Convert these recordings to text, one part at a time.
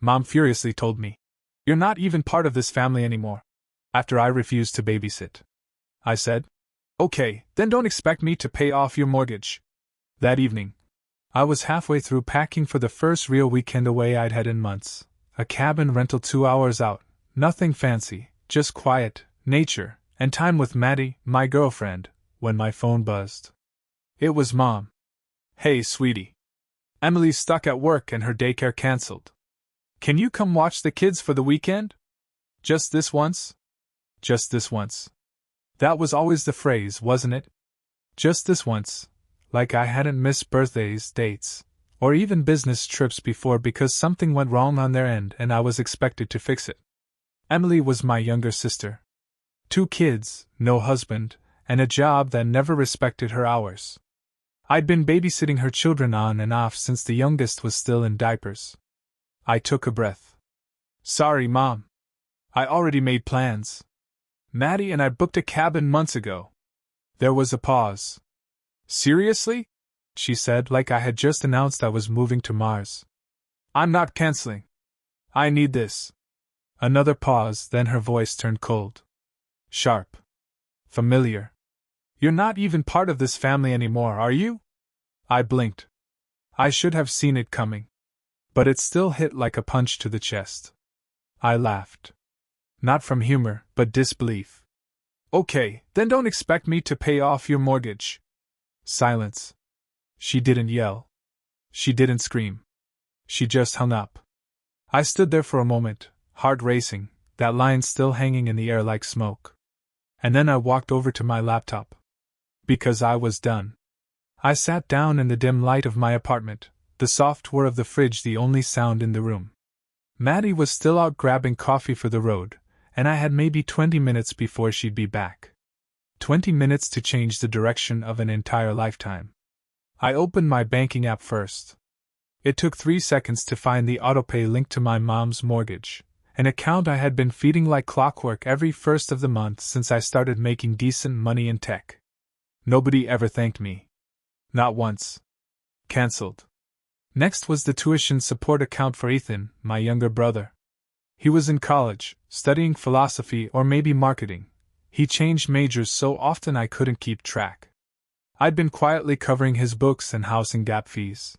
Mom furiously told me. You're not even part of this family anymore. After I refused to babysit. I said, okay, then don't expect me to pay off your mortgage. That evening, I was halfway through packing for the first real weekend away I'd had in months. A cabin rental 2 hours out, nothing fancy, just quiet, nature, and time with Maddie, my girlfriend, when my phone buzzed. It was Mom. Hey, sweetie. Emily's stuck at work and her daycare canceled. Can you come watch the kids for the weekend? Just this once? Just this once. That was always the phrase, wasn't it? Just this once. Like I hadn't missed birthdays, dates, or even business trips before because something went wrong on their end and I was expected to fix it. Emily was my younger sister. 2 kids, no husband, and a job that never respected her hours. I'd been babysitting her children on and off since the youngest was still in diapers. I took a breath. Sorry, Mom. I already made plans. Maddie and I booked a cabin months ago. There was a pause. Seriously? She said, like I had just announced I was moving to Mars. I'm not canceling. I need this. Another pause, then her voice turned cold. Sharp. Familiar. You're not even part of this family anymore, are you? I blinked. I should have seen it coming. But it still hit like a punch to the chest. I laughed. Not from humor, but disbelief. Okay, then don't expect me to pay off your mortgage. Silence. She didn't yell. She didn't scream. She just hung up. I stood there for a moment, heart racing, that line still hanging in the air like smoke. And then I walked over to my laptop. Because I was done. I sat down in the dim light of my apartment, the soft whir of the fridge the only sound in the room. Maddie was still out grabbing coffee for the road, and I had maybe 20 minutes before she'd be back. 20 minutes to change the direction of an entire lifetime. I opened my banking app first. It took 3 seconds to find the autopay linked to my mom's mortgage, an account I had been feeding like clockwork every first of the month since I started making decent money in tech. Nobody ever thanked me. Not once. Cancelled. Next was the tuition support account for Ethan, my younger brother. He was in college, studying philosophy or maybe marketing. He changed majors so often I couldn't keep track. I'd been quietly covering his books and housing gap fees.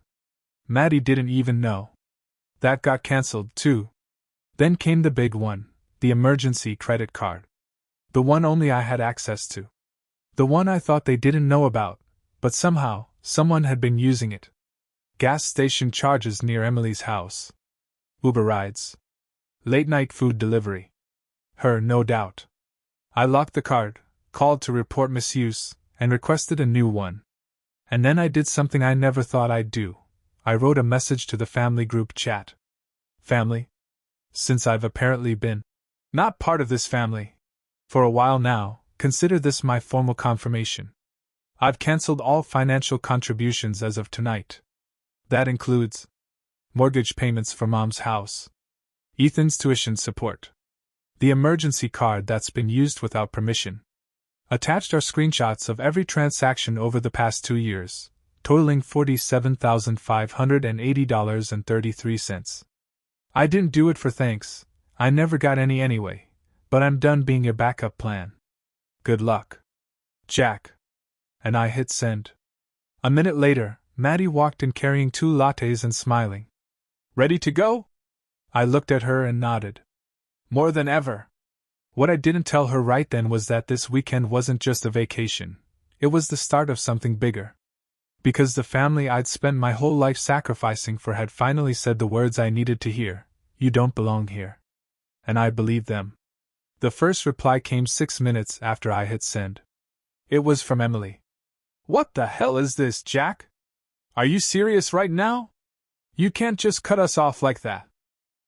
Maddie didn't even know. That got cancelled, too. Then came the big one, the emergency credit card. The one only I had access to. The one I thought they didn't know about, but somehow, someone had been using it. Gas station charges near Emily's house. Uber rides. Late-night food delivery. Her, no doubt. I locked the card, called to report misuse, and requested a new one. And then I did something I never thought I'd do. I wrote a message to the family group chat. Family? Since I've apparently been not part of this family for a while now, consider this my formal confirmation. I've cancelled all financial contributions as of tonight. That includes mortgage payments for Mom's house, Ethan's tuition support, the emergency card that's been used without permission. Attached are screenshots of every transaction over the past 2 years, totaling $47,580.33. I didn't do it for thanks, I never got any anyway, but I'm done being your backup plan. Good luck. Jack. And I hit send. A minute later, Maddie walked in carrying 2 lattes and smiling. Ready to go? I looked at her and nodded. More than ever. What I didn't tell her right then was that this weekend wasn't just a vacation, it was the start of something bigger. Because the family I'd spent my whole life sacrificing for had finally said the words I needed to hear, "You don't belong here." And I believed them. The first reply came 6 minutes after I hit send. It was from Emily. What the hell is this, Jack? Are you serious right now? You can't just cut us off like that.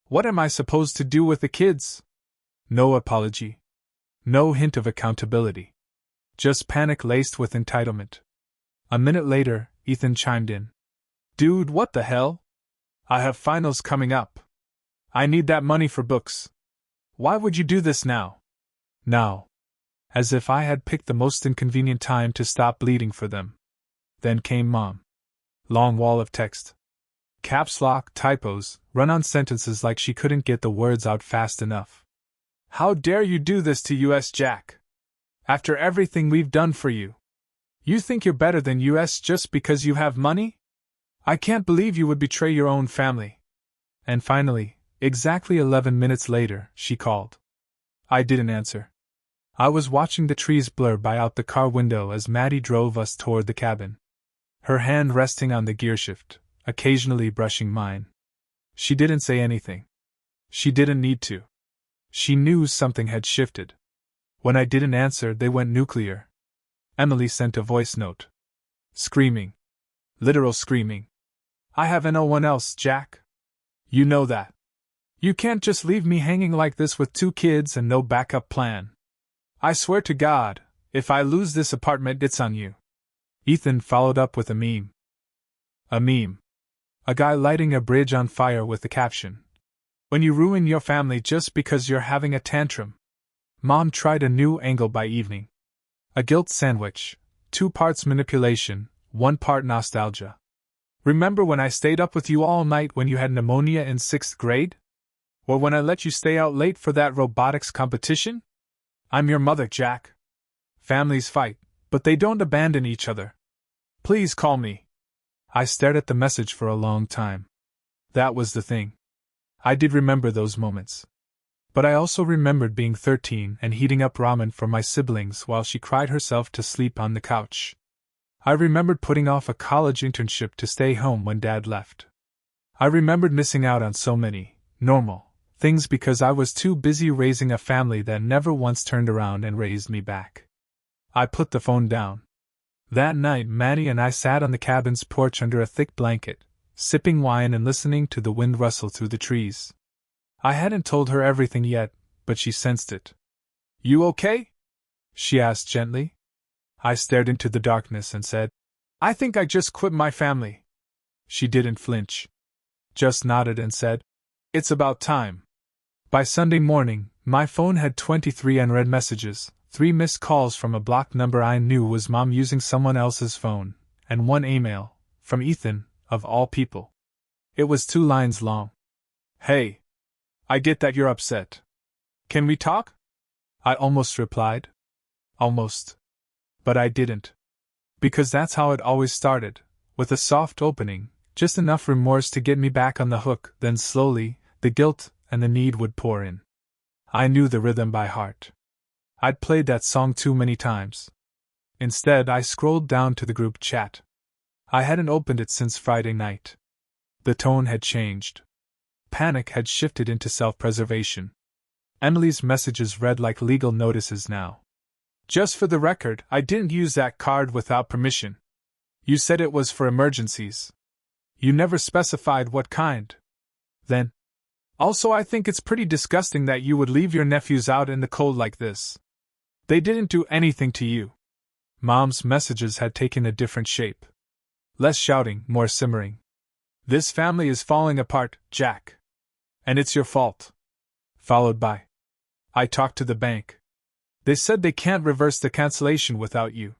What am I supposed to do with the kids? No apology. No hint of accountability. Just panic laced with entitlement. A minute later, Ethan chimed in. Dude, what the hell? I have finals coming up. I need that money for books. Why would you do this now? Now. As if I had picked the most inconvenient time to stop bleeding for them. Then came Mom. Long wall of text. Caps lock, typos, run-on sentences like she couldn't get the words out fast enough. How dare you do this to us, Jack? After everything we've done for you. You think you're better than us just because you have money? I can't believe you would betray your own family. And finally, exactly 11 minutes later, she called. I didn't answer. I was watching the trees blur by out the car window as Maddie drove us toward the cabin. Her hand resting on the gearshift, occasionally brushing mine. She didn't say anything. She didn't need to. She knew something had shifted. When I didn't answer, they went nuclear. Emily sent a voice note. Screaming. Literal screaming. I have no one else, Jack. You know that. You can't just leave me hanging like this with 2 kids and no backup plan. I swear to God, if I lose this apartment, it's on you. Ethan followed up with a meme. A meme. A guy lighting a bridge on fire with the caption, "When you ruin your family just because you're having a tantrum." Mom tried a new angle by evening. A guilt sandwich, 2 parts manipulation, 1 part nostalgia. Remember when I stayed up with you all night when you had pneumonia in 6th grade? Or when I let you stay out late for that robotics competition? I'm your mother, Jack. Families fight, but they don't abandon each other. Please call me. I stared at the message for a long time. That was the thing. I did remember those moments. But I also remembered being 13 and heating up ramen for my siblings while she cried herself to sleep on the couch. I remembered putting off a college internship to stay home when Dad left. I remembered missing out on so many normal things because I was too busy raising a family that never once turned around and raised me back. I put the phone down. That night, Maddie and I sat on the cabin's porch under a thick blanket, sipping wine and listening to the wind rustle through the trees. I hadn't told her everything yet, but she sensed it. You okay? She asked gently. I stared into the darkness and said, I think I just quit my family. She didn't flinch. Just nodded and said, It's about time. By Sunday morning, my phone had 23 unread messages, 3 missed calls from a blocked number I knew was Mom using someone else's phone, and 1 email, from Ethan, of all people. It was 2 lines long. Hey. I get that you're upset. Can we talk? I almost replied. Almost. But I didn't. Because that's how it always started, with a soft opening, just enough remorse to get me back on the hook, then slowly, the guilt and the need would pour in. I knew the rhythm by heart. I'd played that song too many times. Instead, I scrolled down to the group chat. I hadn't opened it since Friday night. The tone had changed. Panic had shifted into self-preservation. Emily's messages read like legal notices now. Just for the record, I didn't use that card without permission. You said it was for emergencies. You never specified what kind. Then. Also, I think it's pretty disgusting that you would leave your nephews out in the cold like this. They didn't do anything to you. Mom's messages had taken a different shape. Less shouting, more simmering. This family is falling apart, Jack. And it's your fault. Followed by, I talked to the bank. They said they can't reverse the cancellation without you.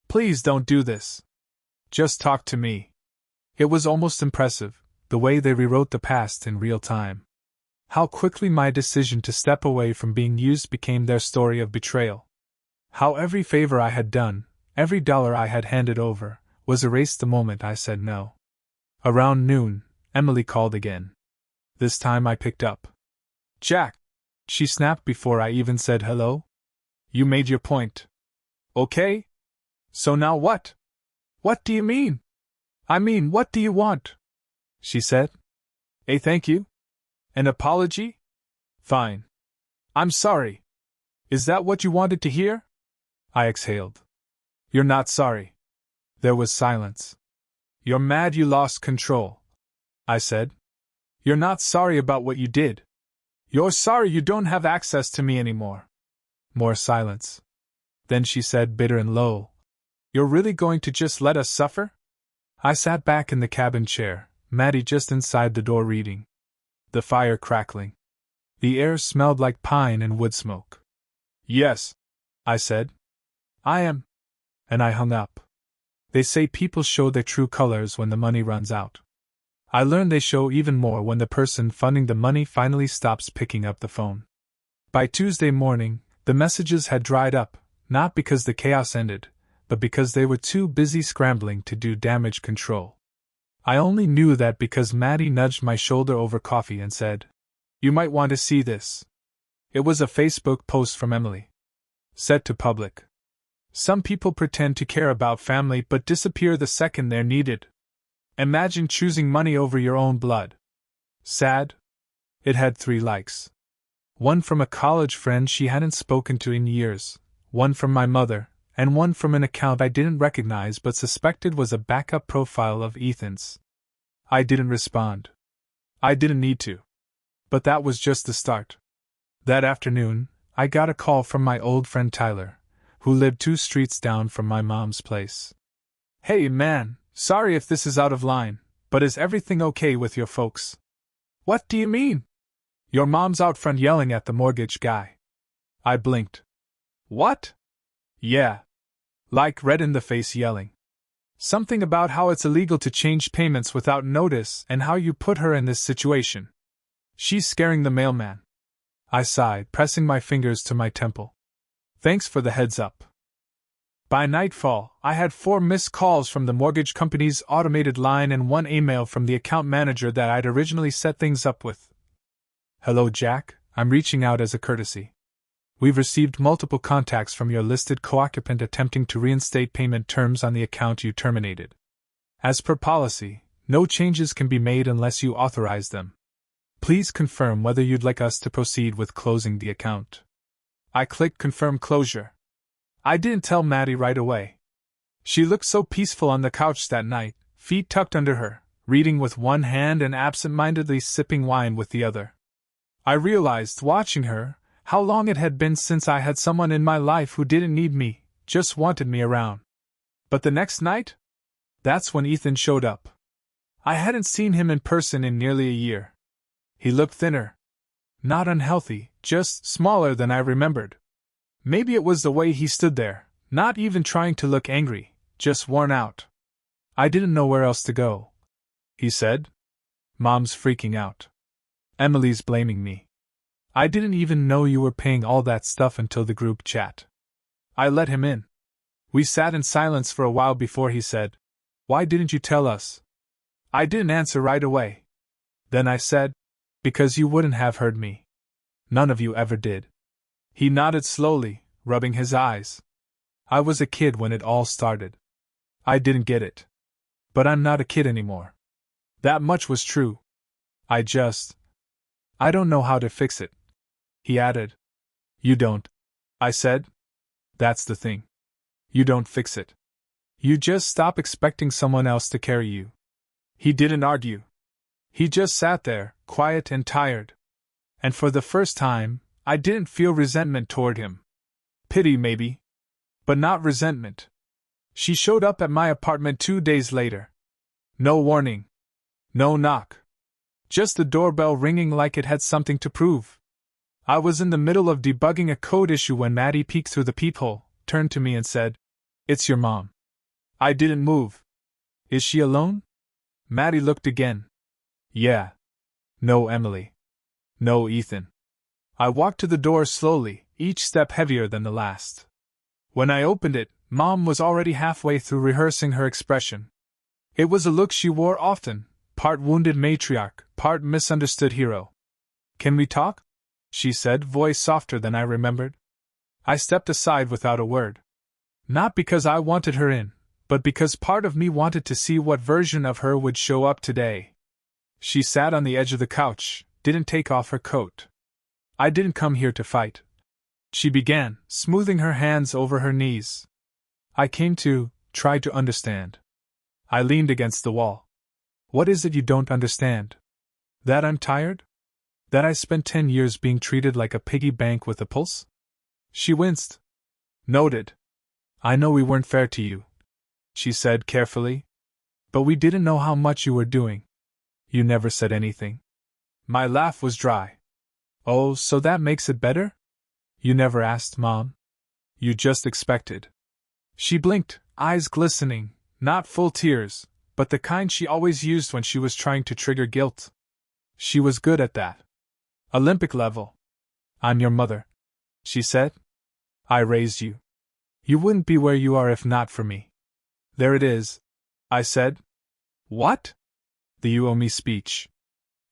Please don't do this. Just talk to me. It was almost impressive, the way they rewrote the past in real time. How quickly my decision to step away from being used became their story of betrayal. How every favor I had done, every dollar I had handed over, was erased the moment I said no. Around noon, Emily called again. This time I picked up. Jack, she snapped before I even said hello. You made your point. Okay? So now what? What do you mean? I mean, what do you want? She said. A thank you? An apology? Fine. I'm sorry. Is that what you wanted to hear? I exhaled. You're not sorry. There was silence. You're mad you lost control, I said. You're not sorry about what you did. You're sorry you don't have access to me anymore. More silence. Then she said, bitter and low, You're really going to just let us suffer? I sat back in the cabin chair, Maddie just inside the door reading. The fire crackling. The air smelled like pine and wood smoke. Yes, I said. I am. And I hung up. They say people show their true colors when the money runs out. I learned they show even more when the person funding the money finally stops picking up the phone. By Tuesday morning, the messages had dried up, not because the chaos ended, but because they were too busy scrambling to do damage control. I only knew that because Maddie nudged my shoulder over coffee and said, "You might want to see this." It was a Facebook post from Emily. Set to public. Some people pretend to care about family but disappear the second they're needed. Imagine choosing money over your own blood. Sad? It had 3 likes. One from a college friend she hadn't spoken to in years, one from my mother, and one from an account I didn't recognize but suspected was a backup profile of Ethan's. I didn't respond. I didn't need to. But that was just the start. That afternoon, I got a call from my old friend Tyler, who lived 2 streets down from my mom's place. "Hey man, sorry if this is out of line, but is everything okay with your folks?" "What do you mean?" "Your mom's out front yelling at the mortgage guy." I blinked. "What?" "Yeah. Like red in the face yelling. Something about how it's illegal to change payments without notice and how you put her in this situation. She's scaring the mailman." I sighed, pressing my fingers to my temple. "Thanks for the heads up." By nightfall, I had 4 missed calls from the mortgage company's automated line and 1 email from the account manager that I'd originally set things up with. "Hello, Jack. I'm reaching out as a courtesy. We've received multiple contacts from your listed co-occupant attempting to reinstate payment terms on the account you terminated. As per policy, no changes can be made unless you authorize them. Please confirm whether you'd like us to proceed with closing the account." I clicked confirm closure. I didn't tell Maddie right away. She looked so peaceful on the couch that night, feet tucked under her, reading with one hand and absent-mindedly sipping wine with the other. I realized, watching her, how long it had been since I had someone in my life who didn't need me, just wanted me around. But the next night? That's when Ethan showed up. I hadn't seen him in person in nearly a year. He looked thinner. Not unhealthy, just smaller than I remembered. Maybe it was the way he stood there, not even trying to look angry, just worn out. "I didn't know where else to go," he said. "Mom's freaking out. Emily's blaming me. I didn't even know you were paying all that stuff until the group chat." I let him in. We sat in silence for a while before he said, "Why didn't you tell us?" I didn't answer right away. Then I said, "Because you wouldn't have heard me. None of you ever did." He nodded slowly, rubbing his eyes. "I was a kid when it all started. I didn't get it. But I'm not a kid anymore. That much was true. I don't know how to fix it." He added. "You don't," I said. "That's the thing. You don't fix it. You just stop expecting someone else to carry you." He didn't argue. He just sat there, quiet and tired. And for the first time, I didn't feel resentment toward him. Pity, maybe. But not resentment. She showed up at my apartment 2 days later. No warning. No knock. Just the doorbell ringing like it had something to prove. I was in the middle of debugging a code issue when Maddie peeked through the peephole, turned to me and said, "It's your mom." I didn't move. "Is she alone?" Maddie looked again. "Yeah. No Emily. No Ethan." I walked to the door slowly, each step heavier than the last. When I opened it, Mom was already halfway through rehearsing her expression. It was a look she wore often, part wounded matriarch, part misunderstood hero. "Can we talk?" she said, voice softer than I remembered. I stepped aside without a word. Not because I wanted her in, but because part of me wanted to see what version of her would show up today. She sat on the edge of the couch, didn't take off her coat. "I didn't come here to fight," she began, smoothing her hands over her knees. "I came to try to understand." I leaned against the wall. "What is it you don't understand? That I'm tired? That I spent 10 years being treated like a piggy bank with a pulse?" She winced. "Noted. I know we weren't fair to you," she said carefully. "But we didn't know how much you were doing. You never said anything." My laugh was dry. "Oh, so that makes it better? You never asked, Mom. You just expected." She blinked, eyes glistening, not full tears, but the kind she always used when she was trying to trigger guilt. She was good at that. Olympic level. "I'm your mother," she said. "I raised you. You wouldn't be where you are if not for me." "There it is," I said. "What?" "The you owe me speech."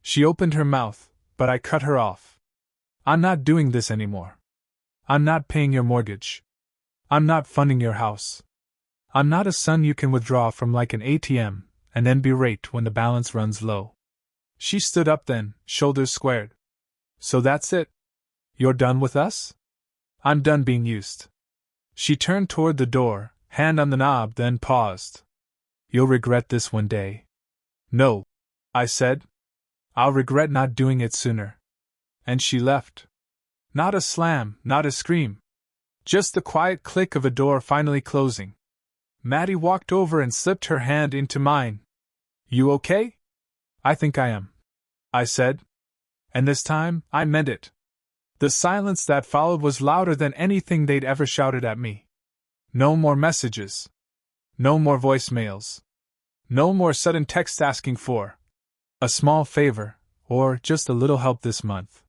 She opened her mouth, but I cut her off. "I'm not doing this anymore. I'm not paying your mortgage. I'm not funding your house. I'm not a son you can withdraw from like an ATM, and then berate when the balance runs low." She stood up then, shoulders squared. "So that's it? You're done with us?" "I'm done being used." She turned toward the door, hand on the knob, then paused. "You'll regret this one day." "No," I said. "I'll regret not doing it sooner." And she left. Not a slam, not a scream. Just the quiet click of a door finally closing. Maddie walked over and slipped her hand into mine. "You okay?" "I think I am," I said. And this time, I meant it. The silence that followed was louder than anything they'd ever shouted at me. No more messages. No more voicemails. No more sudden text asking for a small favor, or just a little help this month.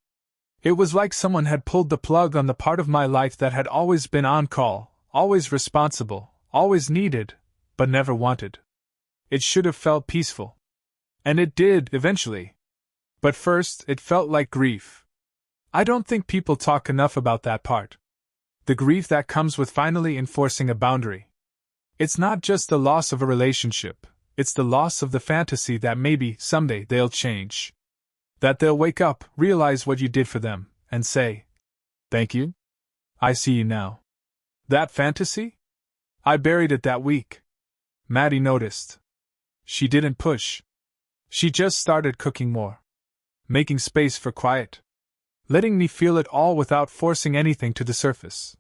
It was like someone had pulled the plug on the part of my life that had always been on call, always responsible, always needed, but never wanted. It should have felt peaceful. And it did, eventually. But first, it felt like grief. I don't think people talk enough about that part. The grief that comes with finally enforcing a boundary. It's not just the loss of a relationship, it's the loss of the fantasy that maybe, someday, they'll change. That they'll wake up, realize what you did for them, and say, "Thank you? I see you now." That fantasy? I buried it that week. Maddie noticed. She didn't push. She just started cooking more. Making space for quiet. Letting me feel it all without forcing anything to the surface.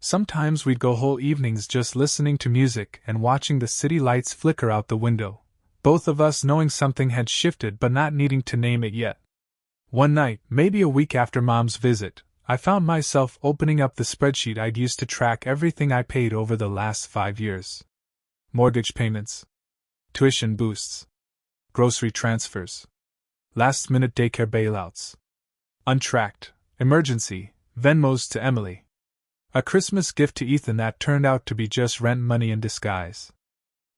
Sometimes we'd go whole evenings just listening to music and watching the city lights flicker out the window, both of us knowing something had shifted but not needing to name it yet. One night, maybe a week after Mom's visit, I found myself opening up the spreadsheet I'd used to track everything I paid over the last 5 years. Mortgage payments. Tuition boosts. Grocery transfers. Last-minute daycare bailouts. Untracked, emergency, Venmos to Emily. A Christmas gift to Ethan that turned out to be just rent money in disguise.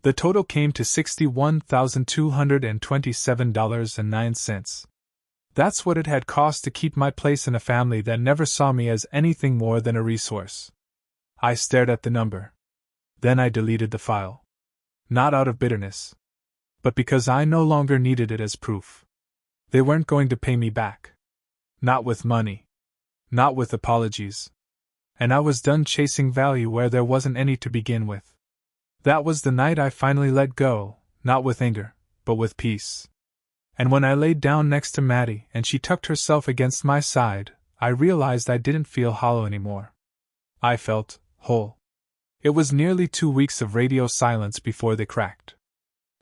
The total came to $61,227.09. That's what it had cost to keep my place in a family that never saw me as anything more than a resource. I stared at the number. Then I deleted the file. Not out of bitterness, but because I no longer needed it as proof. They weren't going to pay me back. Not with money. Not with apologies. And I was done chasing value where there wasn't any to begin with. That was the night I finally let go, not with anger, but with peace. And when I laid down next to Maddie and she tucked herself against my side, I realized I didn't feel hollow anymore. I felt whole. It was nearly 2 weeks of radio silence before they cracked.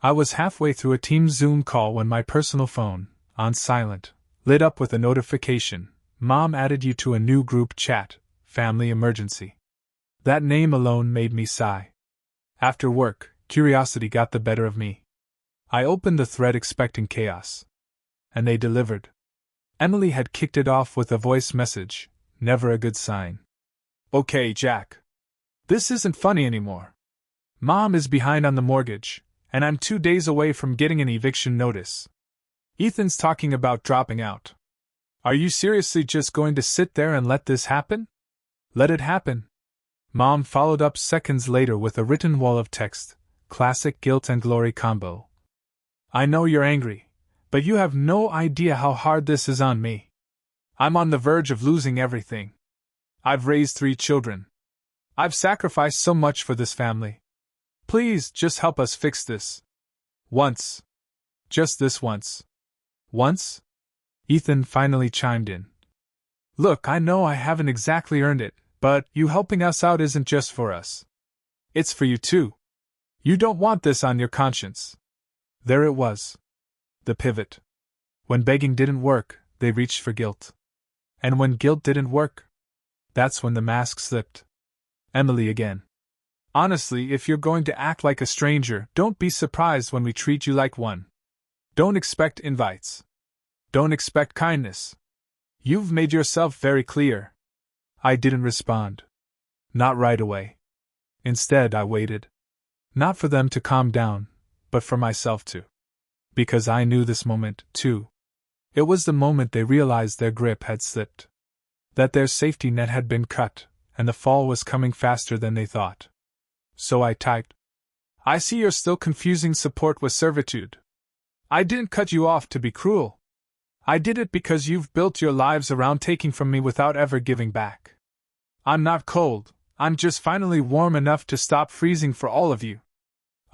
I was halfway through a team Zoom call when my personal phone, on silent, lit up with a notification. "Mom added you to a new group chat, family emergency." That name alone made me sigh. After work, curiosity got the better of me. I opened the thread expecting chaos. And they delivered. Emily had kicked it off with a voice message, never a good sign. "Okay, Jack. This isn't funny anymore. Mom is behind on the mortgage, and I'm 2 days away from getting an eviction notice. Ethan's talking about dropping out. Are you seriously just going to sit there and let this happen?" "Let it happen." Mom followed up seconds later with a written wall of text, classic guilt and glory combo. "I know you're angry, but you have no idea how hard this is on me. I'm on the verge of losing everything. I've raised 3 children. I've sacrificed so much for this family. Please, just help us fix this. Once. Just this once." "Once?" Ethan finally chimed in. "Look, I know I haven't exactly earned it, but you helping us out isn't just for us. It's for you too. You don't want this on your conscience." There it was. The pivot. When begging didn't work, they reached for guilt. And when guilt didn't work, that's when the mask slipped. Emily again. Honestly, if you're going to act like a stranger, don't be surprised when we treat you like one. Don't expect invites. Don't expect kindness. You've made yourself very clear. I didn't respond. Not right away. Instead, I waited. Not for them to calm down, but for myself to. Because I knew this moment, too. It was the moment they realized their grip had slipped. That their safety net had been cut, and the fall was coming faster than they thought. So I typed, "I see you're still confusing support with servitude. I didn't cut you off to be cruel. I did it because you've built your lives around taking from me without ever giving back. I'm not cold, I'm just finally warm enough to stop freezing for all of you."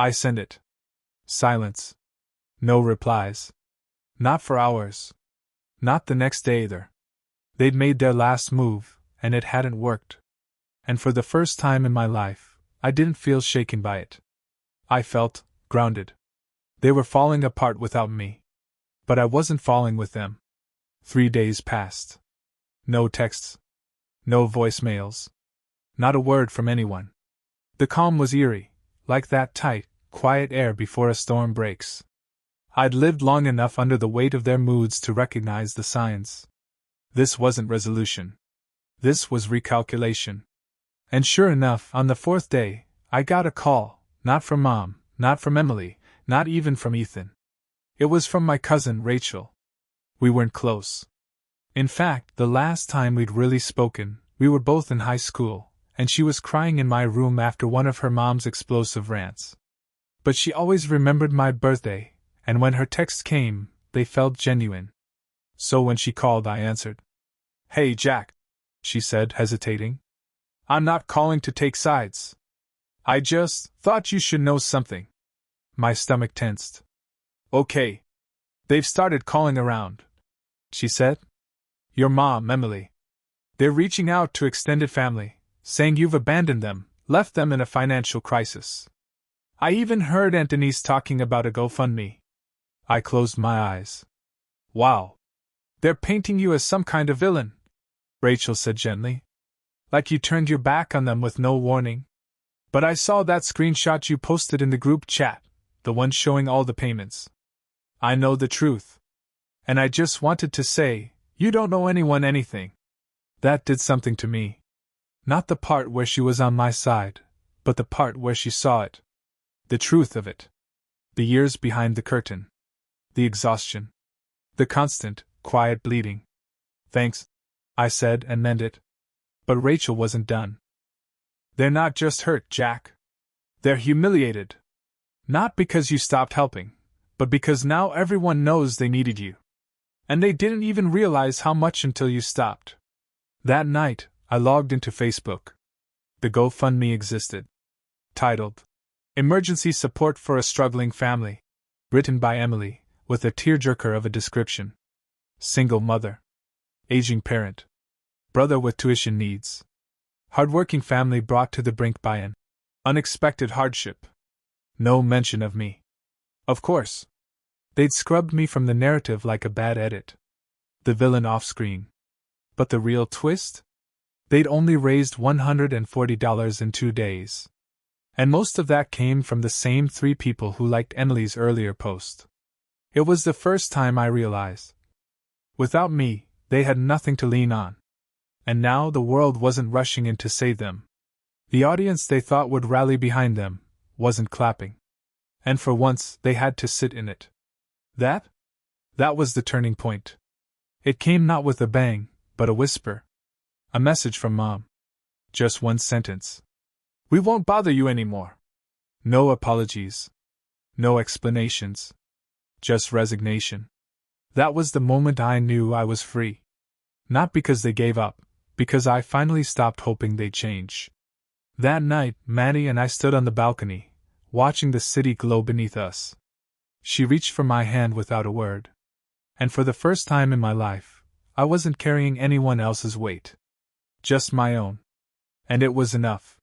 I sent it. Silence. No replies. Not for hours. Not the next day either. They'd made their last move, and it hadn't worked. And for the first time in my life, I didn't feel shaken by it. I felt grounded. They were falling apart without me. But I wasn't falling with them. 3 days passed. No texts. No voicemails. Not a word from anyone. The calm was eerie, like that tight, quiet air before a storm breaks. I'd lived long enough under the weight of their moods to recognize the signs. This wasn't resolution. This was recalculation. And sure enough, on the 4th day, I got a call, not from Mom, not from Emily, not even from Ethan. It was from my cousin, Rachel. We weren't close. In fact, the last time we'd really spoken, we were both in high school, and she was crying in my room after one of her mom's explosive rants. But she always remembered my birthday, and when her texts came, they felt genuine. So when she called, I answered. "Hey, Jack," she said, hesitating. "I'm not calling to take sides. I just thought you should know something." My stomach tensed. "Okay. They've started calling around," she said. "Your mom, Emily. They're reaching out to extended family, saying you've abandoned them, left them in a financial crisis. I even heard Aunt Denise talking about a GoFundMe." I closed my eyes. "Wow. They're painting you as some kind of villain," Rachel said gently. "Like you turned your back on them with no warning. But I saw that screenshot you posted in the group chat, the one showing all the payments. I know the truth. And I just wanted to say, you don't owe anyone anything." That did something to me. Not the part where she was on my side, but the part where she saw it. The truth of it. The years behind the curtain. The exhaustion. The constant, quiet bleeding. "Thanks," I said and meant it. But Rachel wasn't done. "They're not just hurt, Jack. They're humiliated. Not because you stopped helping, but because now everyone knows they needed you. And they didn't even realize how much until you stopped." That night, I logged into Facebook. The GoFundMe existed. Titled, "Emergency Support for a Struggling Family." Written by Emily, with a tearjerker of a description. Single mother. Aging parent. Brother with tuition needs. Hardworking family brought to the brink by an unexpected hardship. No mention of me. Of course. They'd scrubbed me from the narrative like a bad edit. The villain off-screen. But the real twist? They'd only raised $140 in 2 days. And most of that came from the same 3 people who liked Emily's earlier post. It was the first time I realized. Without me, they had nothing to lean on. And now the world wasn't rushing in to save them. The audience they thought would rally behind them wasn't clapping. And for once, they had to sit in it. That was the turning point. It came not with a bang, but a whisper. A message from Mom. Just one sentence. "We won't bother you anymore." No apologies. No explanations. Just resignation. That was the moment I knew I was free. Not because they gave up, because I finally stopped hoping they'd change. That night, Maddie and I stood on the balcony, watching the city glow beneath us. She reached for my hand without a word. And for the first time in my life, I wasn't carrying anyone else's weight. Just my own. And it was enough.